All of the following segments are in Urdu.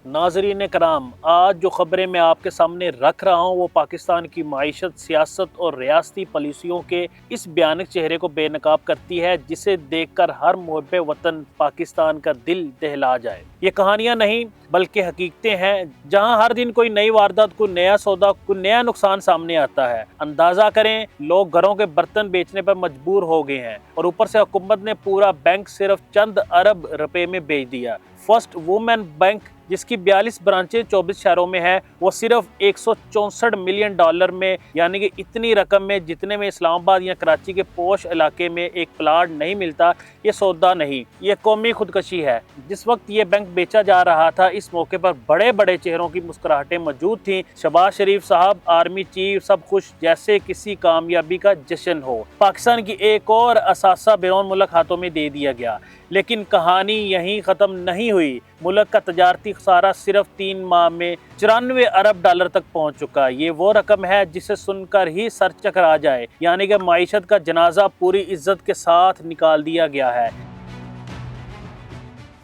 ناظرین کرام، آج جو خبریں میں آپ کے سامنے رکھ رہا ہوں وہ پاکستان کی معیشت، سیاست اور ریاستی پالیسیوں کے اس بھیانک چہرے کو بے نقاب کرتی ہے جسے دیکھ کر ہر محب وطن پاکستان کا دل دہلا جائے۔ یہ کہانیاں نہیں بلکہ حقیقتیں ہیں، جہاں ہر دن کوئی نئی واردات، کوئی نیا سودا، کوئی نیا نقصان سامنے آتا ہے۔ اندازہ کریں، لوگ گھروں کے برتن بیچنے پر مجبور ہو گئے ہیں اور اوپر سے حکومت نے پورا بینک صرف چند ارب روپے میں بیچ دیا۔ فرسٹ وومن بینک، جس کی 42 برانچیں 24 شہروں میں ہے، وہ صرف $164 ملین میں، یعنی کہ اتنی رقم میں جتنے میں اسلام آباد یا کراچی کے پوش علاقے میں ایک پلاٹ نہیں ملتا، یہ سودا نہیں، یہ قومی خودکشی ہے۔ جس وقت یہ بینک بیچا جا رہا تھا، اس موقع پر بڑے بڑے چہروں کی مسکراہٹیں موجود تھیں۔ شہباز شریف صاحب، آرمی چیف، سب خوش جیسے کسی کامیابی کا جشن ہو۔ پاکستان کی ایک اور اثاثہ بیرون ملک ہاتھوں میں دے دیا گیا، لیکن کہانی یہیں ختم نہیں ہوئی۔ ملک کا تجارتی خسارہ صرف 3 ماہ میں $94 ارب تک پہنچ چکا۔ یہ وہ رقم ہے جسے سن کر ہی سر چکرا جائے، یعنی کہ معیشت کا جنازہ پوری عزت کے ساتھ نکال دیا گیا ہے۔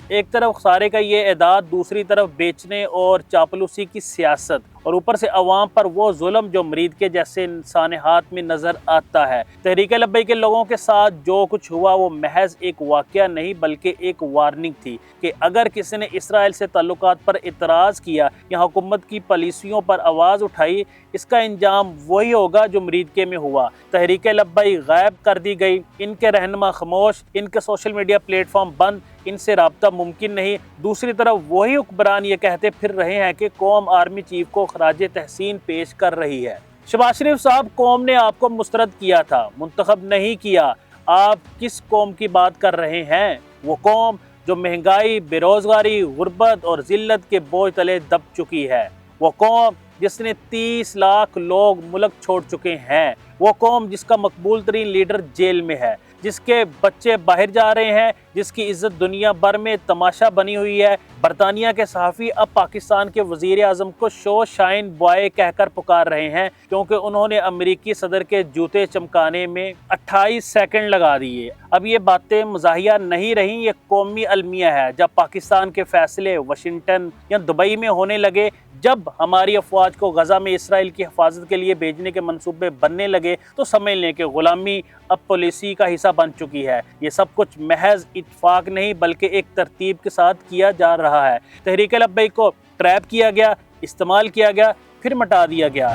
ایک طرف خسارے کا یہ اعداد، دوسری طرف بیچنے اور چاپلوسی کی سیاست، اور اوپر سے عوام پر وہ ظلم جو مرید کے جیسے سانحات میں نظر آتا ہے۔ تحریک لبیک کے لوگوں کے ساتھ جو کچھ ہوا وہ محض ایک واقعہ نہیں بلکہ ایک وارننگ تھی کہ اگر کسی نے اسرائیل سے تعلقات پر اعتراض کیا یا حکومت کی پالیسیوں پر آواز اٹھائی، اس کا انجام وہی ہوگا جو مرید کے میں ہوا۔ تحریک لبیک غائب کر دی گئی، ان کے رہنما خاموش، ان کے سوشل میڈیا پلیٹ فارم بند، ان سے رابطہ ممکن نہیں۔ دوسری طرف وہی حکمران یہ کہتے پھر رہے ہیں کہ قوم آرمی چیف کو خراج تحسین پیش کر رہی ہے۔ شہباز شریف صاحب، قوم نے آپ کو مسترد کیا تھا، منتخب نہیں کیا۔ آپ کس قوم کی بات کر رہے ہیں؟ وہ قوم جو مہنگائی، بے روزگاری، غربت اور ذلت کے بوجھ تلے دب چکی ہے۔ وہ قوم جس نے 30 لاکھ لوگ ملک چھوڑ چکے ہیں۔ وہ قوم جس کا مقبول ترین لیڈر جیل میں ہے، جس کے بچے باہر جا رہے ہیں، جس کی عزت دنیا بھر میں تماشا بنی ہوئی ہے۔ برطانیہ کے صحافی اب پاکستان کے وزیر اعظم کو شو شائن بوائے کہہ کر پکار رہے ہیں، کیونکہ انہوں نے امریکی صدر کے جوتے چمکانے میں 28 سیکنڈ لگا دیے۔ اب یہ باتیں مزاحیہ نہیں رہیں، یہ قومی المیہ ہے۔ جب پاکستان کے فیصلے واشنگٹن یا دبئی میں ہونے لگے، جب ہماری افواج کو غزہ میں اسرائیل کی حفاظت کے لیے بھیجنے کے منصوبے بننے لگے، تو سمجھ لیں کہ غلامی اب پالیسی کا حصہ بن چکی ہے۔ یہ سب کچھ محض اتفاق نہیں بلکہ ایک ترتیب کے ساتھ کیا جا رہا ہے۔ تحریک لبیک کو ٹریپ کیا گیا، استعمال کیا گیا، پھر مٹا دیا گیا۔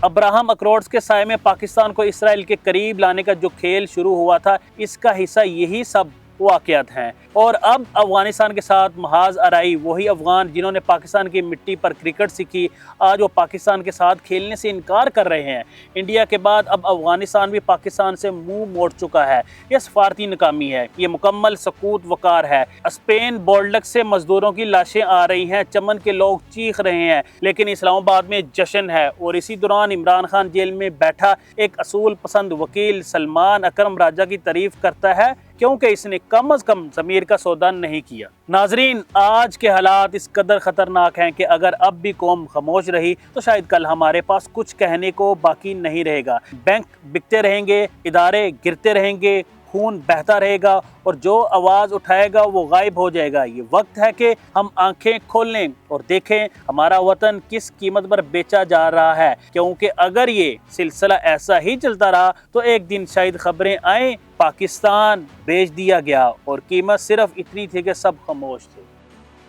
ابراہم اکروڑز کے سائے میں پاکستان کو اسرائیل کے قریب لانے کا جو کھیل شروع ہوا تھا، اس کا حصہ یہی سب واقعات ہیں۔ اور اب افغانستان کے ساتھ محاذ آرائی وہی افغان جنہوں نے پاکستان کی مٹی پر کرکٹ سیکھی، آج وہ پاکستان کے ساتھ کھیلنے سے انکار کر رہے ہیں۔ انڈیا کے بعد اب افغانستان بھی پاکستان سے منہ موڑ چکا ہے۔ یہ سفارتی ناکامی ہے، یہ مکمل سقوط وقار ہے۔ اسپین بولڈک سے مزدوروں کی لاشیں آ رہی ہیں، چمن کے لوگ چیخ رہے ہیں، لیکن اسلام آباد میں جشن ہے۔ اور اسی دوران عمران خان جیل میں بیٹھا ایک اصول پسند وکیل سلمان اکرم راجہ کی تعریف کرتا ہے، کیونکہ اس نے کم از کم ضمیر کا سودا نہیں کیا۔ ناظرین، آج کے حالات اس قدر خطرناک ہیں کہ اگر اب بھی قوم خاموش رہی تو شاید کل ہمارے پاس کچھ کہنے کو باقی نہیں رہے گا۔ بینک بکتے رہیں گے، ادارے گرتے رہیں گے، خون بہتا رہے گا، اور جو آواز اٹھائے گا وہ غائب ہو جائے گا۔ یہ وقت ہے کہ ہم آنکھیں کھول لیں اور دیکھیں ہمارا وطن کس قیمت پر بیچا جا رہا ہے، کیونکہ اگر یہ سلسلہ ایسا ہی چلتا رہا تو ایک دن شاید خبریں آئیں پاکستان بیچ دیا گیا، اور قیمت صرف اتنی تھی کہ سب خاموش تھے۔